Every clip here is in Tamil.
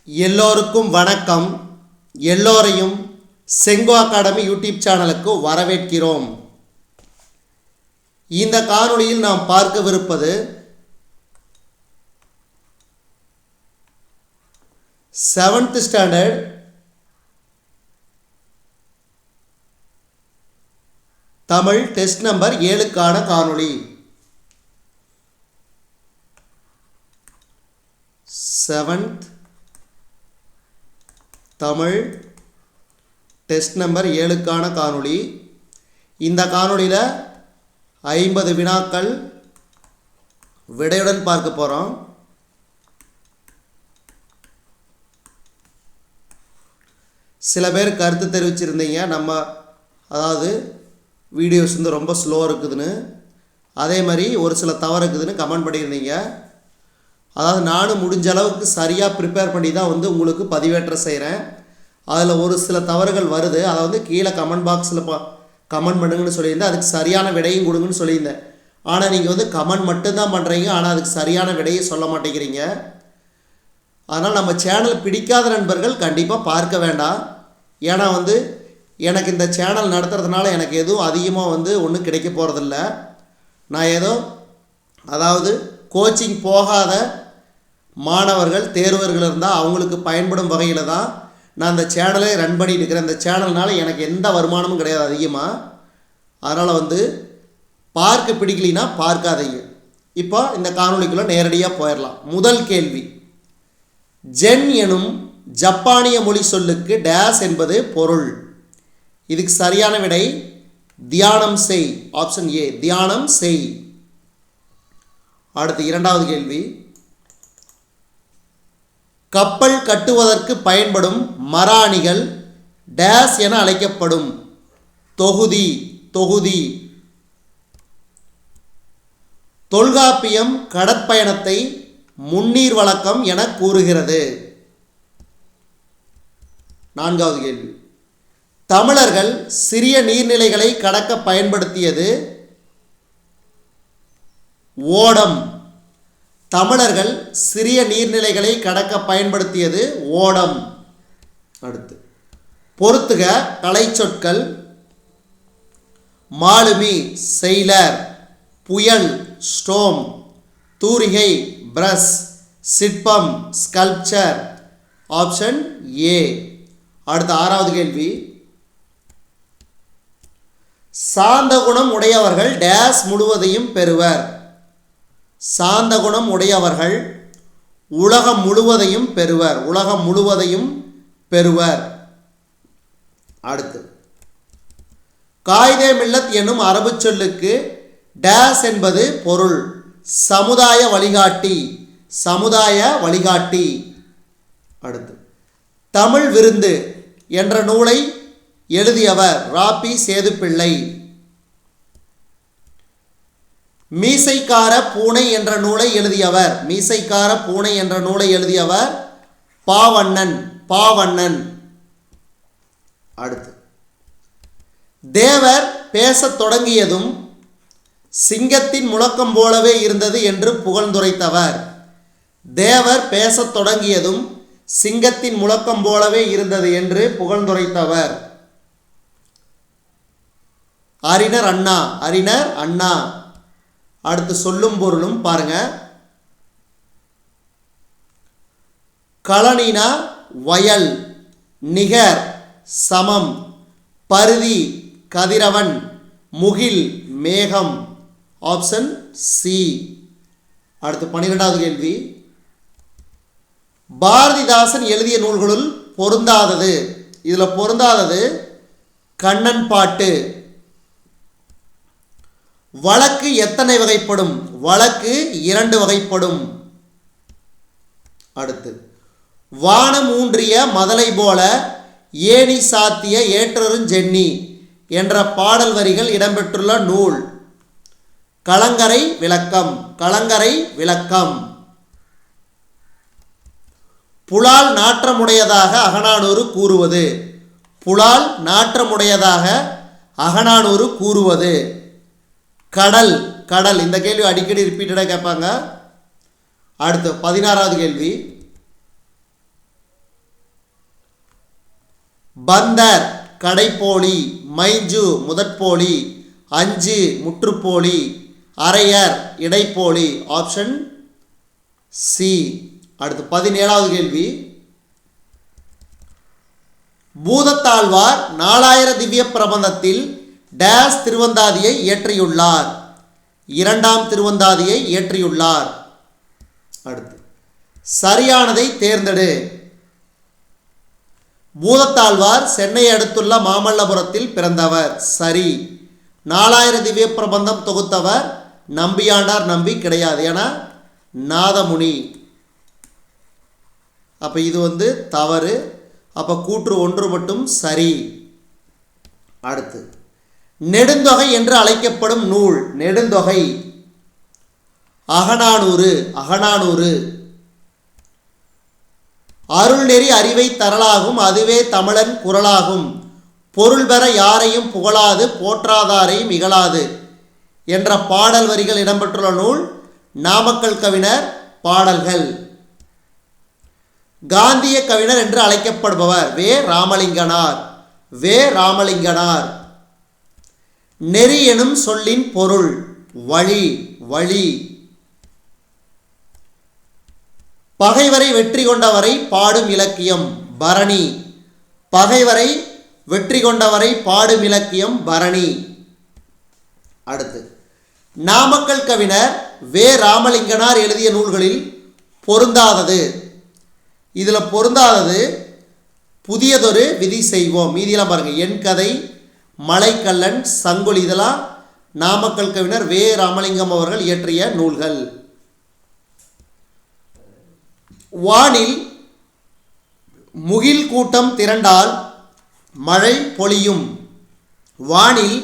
எல்லோருக்கும் வணக்கம். எல்லோரையும் செங்கோ அகாடமி யூடியூப் சேனலுக்கு வரவேற்கிறோம். இந்த காணொளியில் நாம் பார்க்கவிருப்பது 7th standard Tamil test number 7க்கான காணொளி. 7th தமிழ் டெஸ்ட் நம்பர் 7க்கான காணொளி. இந்த காணொளியில் 50 வினாக்கள் விடையுடன் பார்க்க போகிறோம். சில பேர் கருத்து தெரிவிச்சிருந்தீங்க, அதாவது வீடியோஸ் ரொம்ப ஸ்லோவாக இருக்குதுன்னு, அதே மாதிரி ஒரு சில தவறு இருக்குதுன்னு கமெண்ட் பண்ணியிருந்தீங்க. அதாவது நானும் முடிஞ்ச அளவுக்கு சரியாக ப்ரிப்பேர் பண்ணி தான் உங்களுக்கு பதிவேற்றம் செய்கிறேன். அதில் ஒரு சில தவறுகள் வருது. அதை கீழே கமெண்ட் பாக்ஸில் கமெண்ட் பண்ணுங்கன்னு சொல்லியிருந்தேன். அதுக்கு சரியான விடையும் கொடுங்கன்னு சொல்லியிருந்தேன். ஆனால் நீங்கள் கமெண்ட் மட்டும்தான் பண்ணுறீங்க, ஆனால் அதுக்கு சரியான விடையை சொல்ல மாட்டேங்கிறீங்க. அதனால் நம்ம சேனல் பிடிக்காத நண்பர்கள் கண்டிப்பாக பார்க்க வேண்டாம். ஏன்னா எனக்கு இந்த சேனல் நடத்துறதுனால எனக்கு எதுவும் அதிகமாக ஒன்றும் கிடைக்க போகிறதில்ல. நான் ஏதோ அதாவது கோச்சிங் போகாத மாணவர்கள் தேர்வர்கள் இருந்தால் அவங்களுக்கு பயன்படும் வகையில் தான் நான் இந்த சேனலை ரன் பண்ணிட்டு இருக்கிறேன். இந்த சேனல்னால் எனக்கு எந்த வருமானமும் கிடையாது அதிகமாக. அதனால் பார்க்க பிடிக்கலினா பார்க்காதீங்க. இப்போ இந்த காணொளிக்குள்ளே நேரடியாக போயிடலாம். முதல் கேள்வி, ஜென் எனும் ஜப்பானிய மொழி சொல்லுக்கு டேஸ் என்பது பொருள். இதுக்கு சரியான விடை தியானம் செய். ஆப்ஷன் ஏ, தியானம் செய். அடுத்து இரண்டாவது கேள்வி, கப்பல் கட்டுவதற்கு பயன்படும் மராணிகள் டேஸ் என அழைக்கப்படும். தொகுதி தொகுதி. தொல்காப்பியம் கடற்பயணத்தை முன்னீர் வழக்கம் என கூறுகிறது. நான்காவது கேள்வி, தமிழர்கள் சிறிய நீர்நிலைகளை கடக்க பயன்படுத்தியது ஓடம். தமிழர்கள் சிறிய நீர்நிலைகளை கடக்க பயன்படுத்தியது ஓடம். அடுத்து பொறுத்துக கலை சொற்கள். மாலுமி செயிலர், புயல் ஸ்டோம், தூரிகை பிரஷ், சிற்பம் ஸ்கல்ப்சர். Option A. அடுத்த ஆறாவது கேள்வி, சாந்த குணம் உடையவர்கள் டேஸ் முழுவதையும் பெறுவர். சாந்த குணம் உடையவர்கள் உலகம் முழுவதையும் பெறுவர். உலகம் முழுவதையும் பெறுவர். அடுத்து காயிதே மில்லத் என்னும் அரபு சொல்லுக்கு டேஸ் என்பது பொருள். சமுதாய வழிகாட்டி. சமுதாய வழிகாட்டி. அடுத்து தமிழ் விருந்து என்ற நூலை எழுதியவர் ராபி சேதுப்பிள்ளை. மீசைக்கார பூனை என்ற நூலை எழுதியவர் மீசைக்கார பூனை என்ற நூலை எழுதியவர் பாவண்ணன். பாவண்ணன். அடுத்து தேவர் பேசத் தொடங்கியதும் சிங்கத்தின் முழக்கம் போலவே இருந்தது என்று புகழ்ந்துரைத்தவர். தேவர் பேசத் தொடங்கியதும் சிங்கத்தின் முழக்கம் போலவே இருந்தது என்று புகழ்ந்துரைத்தவர் அறிஞர் அண்ணா. அறிஞர் அண்ணா. அடுத்து சொல்லும் பொருளும் பாருங்க. களனினா வயல், நிகர் சமம், பருதி கதிரவன், முகில் மேகம். Option C. அடுத்து 12வது கேள்வி, பாரதிதாசன் எழுதிய நூல்களுள் பொருந்தாதது. இதில் பொருந்தாதது கண்ணன் பாட்டு. வழக்கு எத்தனை வகைப்படும்? வழக்கு 2 வகைப்படும். அடுத்து வானம் ஊன்றிய மதலை போல ஏணி சாத்திய ஏற்றருஞ்சென்னி என்ற பாடல் வரிகள் இடம்பெற்றுள்ள நூல். கலங்கரை விளக்கம். கலங்கரை விளக்கம். புலால் நாற்றமுடையதாக அகநானூறு கூறுவது. புலால் நாற்றமுடையதாக அகநானூறு கூறுவது. கடல். கடல். இந்த கேள்வி அடிக்கடி ரிப்பீட்டடாக கேட்பாங்க. அடுத்து 16வது கேள்வி, பந்தர் கடைப்போலி, மைஞ்சு முதற்போலி, அஞ்சு முற்றுப்போலி, அரையர் இடைப்போலி. Option C. அடுத்து 17வது கேள்வி. பூதத்தாழ்வார் 4000 திவ்ய பிரபந்தத்தில் டேஸ் திருவந்தாதியை இயற்றியுள்ளார். 2ஆம் திருவந்தாதியை இயற்றியுள்ளார். அடுத்து சரியானதை தேர்ந்தெடு. பூதத்தாழ்வார் சென்னை அடுத்துள்ள மாமல்லபுரத்தில் பிறந்தவர். சரி. 4000 திவ்ய பிரபந்தம் தொகுத்தவர் நம்பியாண்டார் நம்பி கிடையாது, ஏன்னா நாதமுனி. அப்போ இது தவறு. அப்போ கூற்று 1 மட்டும் சரி. அடுத்து நெடுந்தொகை என்று அழைக்கப்படும் நூல். நெடுந்தொகை அகநானூறு. அருள்நெறி அறிவை தரலாகும், அதுவே தமிழன் குரலாகும். பொருள் பெற யாரையும் புகழாது, போற்றாதாரையும் இகழாது என்ற பாடல் வரிகள் இடம்பெற்றுள்ள நூல் நாமக்கல் கவிஞர் பாடல்கள். காந்திய கவிஞர் என்று அழைக்கப்படுபவர் வே. ராமலிங்கனார். நெறி எனும் சொல்லின் பொருள் வழி. பகைவரை வெற்றி கொண்டவரை பாடும் இலக்கியம் பரணி. பகைவரை வெற்றி கொண்டவரை பாடும் இலக்கியம் பரணி. அடுத்து நாமக்கல் கவிஞர் வே. ராமலிங்கனார் எழுதிய நூல்களில் பொருந்தாதது. இதில் பொருந்தாதது புதியதொரு விதி செய்வோம். மீதியெல்லாம் பாருங்கள். என் கதை, மலைக்கல்லன், சங்கொலி, இதெல்லாம் நாமக்கல் கவிஞர் வே. ராமலிங்கம் அவர்கள் இயற்றிய நூல்கள். வானில் முகில் கூட்டம் திரண்டால் மழை பொழியும். வானில்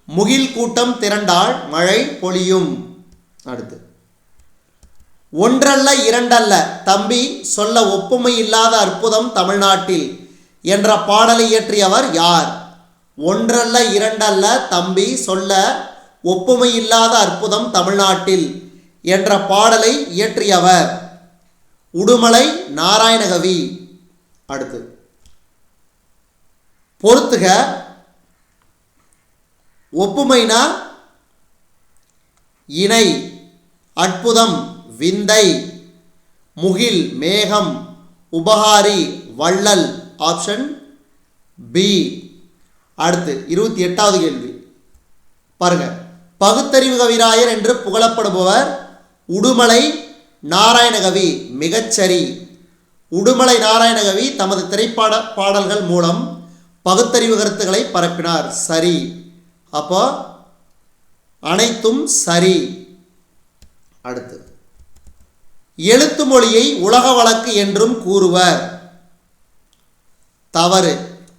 முகில் கூட்டம் திரண்டால் மழை பொழியும். அடுத்து ஒன்றல்ல இரண்டல்ல தம்பி சொல்ல ஒப்புமை இல்லாத அற்புதம் தமிழ்நாட்டில் என்ற பாடலை இயற்றியவர் யார்? ஒன்றல்ல இரண்டல்ல தம்பி சொல்ல ஒப்புமை இல்லாத அற்புதம் தமிழ்நாட்டில் என்ற பாடலை இயற்றியவர் உடுமலை நாராயணகவி. அடுத்து பொறுத்துக. ஒப்புமைனா இணை, அற்புதம் விந்தை, முகில் மேகம், உபகாரி வள்ளல். Option B. அடுத்து 28வது கேள்வி பாருங்க. பகுத்தறிவு கவிராயர் என்று புகழப்படுபவர் உடுமலை நாராயணகவி. மிகச்சரி. உடுமலை நாராயணகவி தமது திரைப்பட பாடல்கள் மூலம் பகுத்தறிவு கருத்துக்களை பரப்பினார். சரி. அப்போ அனைத்தும் சரி. அடுத்து எழுத்து மொழியை உலக வழக்கு என்றும் கூறுவர். தவறு.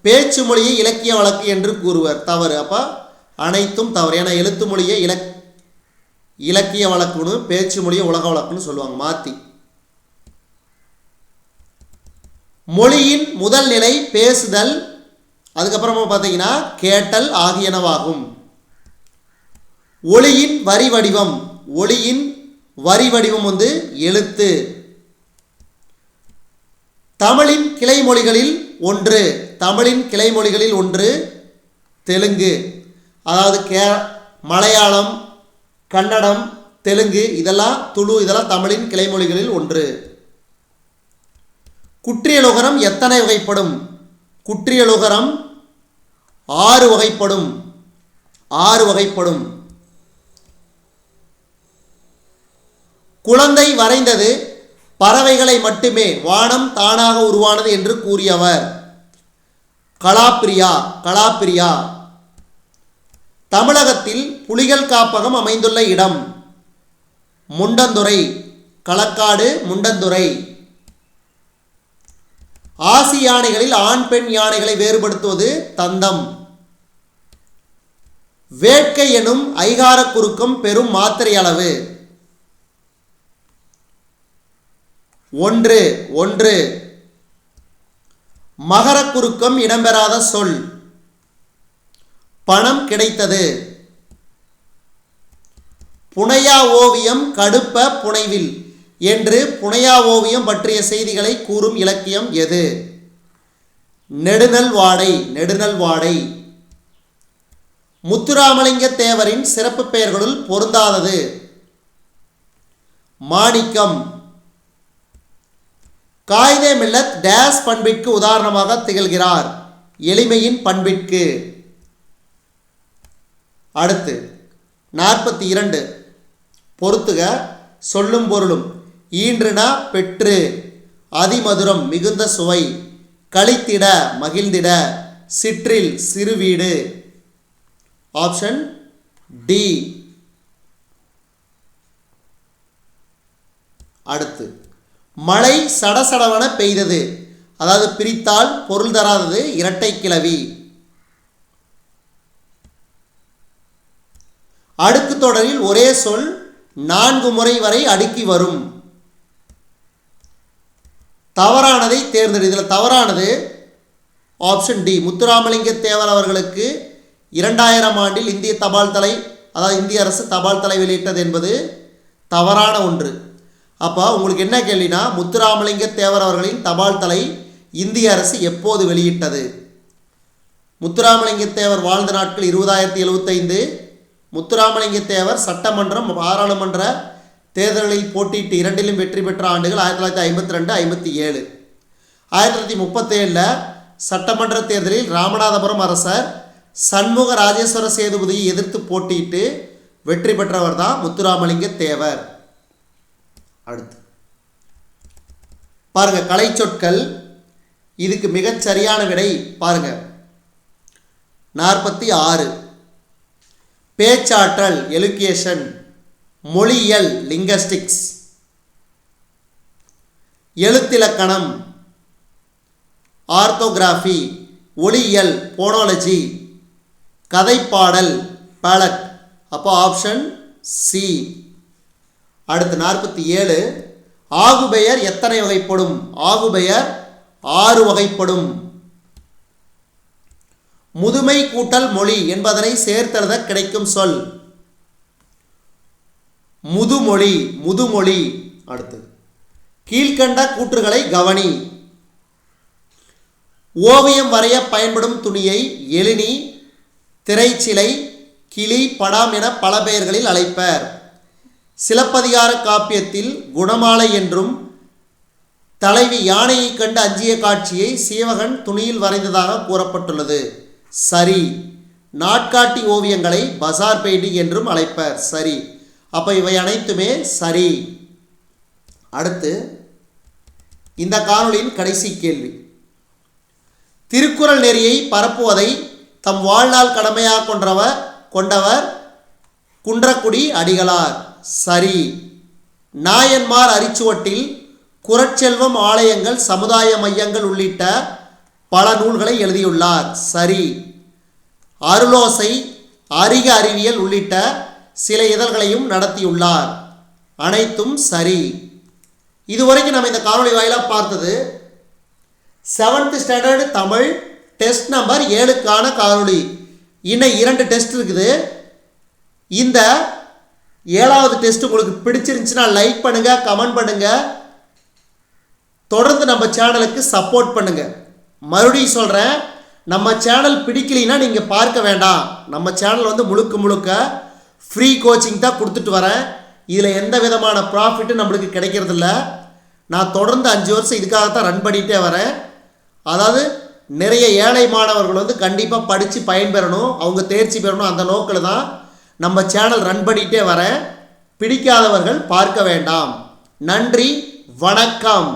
பேச்சு மொழியை இலக்கிய வழக்கு என்று கூறுவர். தவறு. அப்போ அனைத்தும் தவறு. ஏன்னா எழுத்து மொழியை இலக்கிய வழக்குன்னு, பேச்சு மொழியை உலக வழக்குன்னு சொல்லுவாங்க மாற்றி. மொழியின் முதல் நிலை பேசுதல், அதுக்கப்புறமா பார்த்தீங்கன்னா கேட்டல் ஆகியனவாகும். ஒளியின் வரி வடிவம். ஒளியின் வரி வடிவம் எழுத்து. தமிழின் கிளைமொழிகளில் ஒன்று. தமிழின் கிளைமொழிகளில் ஒன்று தெலுங்கு. அதாவது மலையாளம், கன்னடம், தெலுங்கு, இதெல்லாம் துளு, இதெல்லாம் தமிழின் கிளைமொழிகளில் ஒன்று. குற்றியலுகரம் எத்தனை வகைப்படும்? குற்றியலுகரம் 6 வகைப்படும். 6 வகைப்படும். குழந்தை வரைந்தது பறவைகளை மட்டுமே, வானம் தானாக உருவானது என்று கூறியவர் கலாப்பிரியா. தமிழகத்தில் புலிகள் காப்பகம் அமைந்துள்ள இடம் முண்டந்துறை. களக்காடு, முண்டந்துறை. ஆசி யானைகளில் ஆண் பெண் யானைகளை வேறுபடுத்துவது தந்தம். வேட்கை எனும் ஐகார குறுக்கம் பெரும் மாத்திரை அளவு 1. மகர குறுக்கம் இடம்பெறாத சொல் பணம் கிடைத்தது. புனையா ஓவியம் கடுப்ப புனைவில் என்று புனையா ஓவியம் பற்றிய செய்திகளை கூறும் இலக்கியம் எது? நெடுநல் வாடை, நெடுநல் வாடை. முத்துராமலிங்க தேவரின் சிறப்பு பெயர்களுள் பொருந்தாதது. மாணிக்கம். காயிதே மில்லத் டேஸ் பண்பிற்கு உதாரணமாக திகழ்கிறார். எளிமையின் பண்பிற்கு. அடுத்து 42 பொறுத்துக. சொல்லும் பொருளும். ஈன்றுனா பெற்று, அதிமதுரம் மிகுந்த சுவை, களித்திட மகிழ்ந்திட, சிற்றில் சிறு வீடு. Option D. அடுத்து மழை சடசடவென பெய்தது. அதாவது பிரித்தால் பொருள் தராதது, இரட்டை கிளவி. அடுக்கு தொடரில் ஒரே சொல் 4 முறை வரை அடுக்கி வரும். தவறானதை தேர்ந்தெடு. இதில் தவறானது ஆப்ஷன் டி. முத்துராமலிங்க தேவர் அவர்களுக்கு 2000 ஆண்டில் இந்திய தபால் தலை, அதாவது இந்திய அரசு தபால் தலை வெளியிட்டது என்பது தவறான ஒன்று. அப்போ உங்களுக்கு என்ன கேள்வினா, முத்துராமலிங்க தேவர் அவர்களின் தபால் தலை இந்திய அரசு எப்போது வெளியிட்டது? முத்துராமலிங்க தேவர் வாழ்ந்த நாட்கள் 20075. முத்துராமலிங்க தேவர் சட்டமன்றம் பாராளுமன்ற தேர்தல்களில் போட்டியிட்டு இரண்டிலும் வெற்றி பெற்ற ஆண்டுகள் 1952, 57. 1937 சட்டமன்ற தேர்தலில் ராமநாதபுரம் அரசர் சண்முக ராஜேஸ்வர சேதுபதியை எதிர்த்து போட்டியிட்டு வெற்றி பெற்றவர் தான் முத்துராமலிங்க தேவர். அடுத்து பாருங்க, கலை சொற்கள். இதுக்கு மிகச் சரியான விடை பாருங்க 46. பேச்சாற்றல் எலுகேஷன், மொழியியல் லிங்கஸ்டிக்ஸ், எழுத்திலக்கணம் ஆர்த்தோகிராஃபி, ஒளியியல் போனோலஜி, கதைப்பாடல் பேலட். அப்போ ஆப்ஷன் சி. அடுத்து 47. ஆகுபெயர் எத்தனை வகைப்படும்? ஆகுபெயர் 6 வகைப்படும். முதுமை கூட்டல் மொழி என்பதனை சேர்த்தெழுத கிடைக்கும் சொல் முதுமொழி, முதுமொழி. அடுத்து கீழ்கண்ட கூற்றுகளை கவனி. ஓவியம் வரைய பயன்படும் துணியை எழினி, திரைச்சிலை, கிளி, படாம் என பல பெயர்களில் அழைப்பர். சிலப்பதிகார காப்பியத்தில் குணமாலை என்றும் தலைவி யானையை கண்டு அஞ்சிய காட்சியை சீவகன் துணியில் வரைந்ததாக கூறப்பட்டுள்ளது. சரி. நாட்காட்டி ஓவியங்களை பசார் பெயிண்டிங் என்றும் அழைப்பர். சரி. அப்போ இவை அனைத்துமே சரி. அடுத்து இந்த காணொளியின் கடைசி கேள்வி. திருக்குறள் நெறியை பரப்புவதை தம் வாழ்நாள் கடமையாக கொண்டவர் குன்றக்குடி அடிகளார். சரி. நாயன்மார் அரிச்சுவட்டில் குறட்செல்வம் ஆலயங்கள், சமுதாய மையங்கள் உள்ளிட்ட பல நூல்களை எழுதியுள்ளார். சரி. அருளோசை, அறிக அறிவியல் உள்ளிட்ட சில இதழ்களையும் நடத்தியுள்ளார். அனைத்தும் சரி. இதுவரைக்கும் நம்ம இந்த காணொளி வாயிலாக பார்த்தது 7th standard Tamil test number 7க்கான காணொளி. இன்னும் 2 டெஸ்ட் இருக்குது. இந்த 7வது டெஸ்ட் உங்களுக்கு பிடிச்சிருந்துச்சுன்னா லைக் பண்ணுங்க, கமெண்ட் பண்ணுங்க, தொடர்ந்து நம்ம சேனலுக்கு சப்போர்ட் பண்ணுங்க. மறுபடியும் சொல்கிறேன், நம்ம சேனல் பிடிக்கலைன்னா நீங்கள் பார்க்க வேண்டாம். நம்ம சேனல் வந்து முழுக்க முழுக்க ஃப்ரீ கோச்சிங் தான் கொடுத்துட்டு வரேன். இதில் எந்த விதமான ப்ராஃபிட்டும் நம்மளுக்கு கிடைக்கிறதில்ல. நான் தொடர்ந்து 5 வருஷம் இதுக்காகத்தான் ரன் பண்ணிகிட்டே வரேன். அதாவது நிறைய ஏழை மாணவர்கள் வந்து கண்டிப்பாக படித்து பயன்பெறணும், அவங்க தேர்ச்சி பெறணும், அந்த நோக்கில் தான் நம்ம சேனல் ரன் பண்ணிகிட்டே வரேன். பிடிக்காதவர்கள் பார்க்க வேண்டாம். நன்றி, வணக்கம்.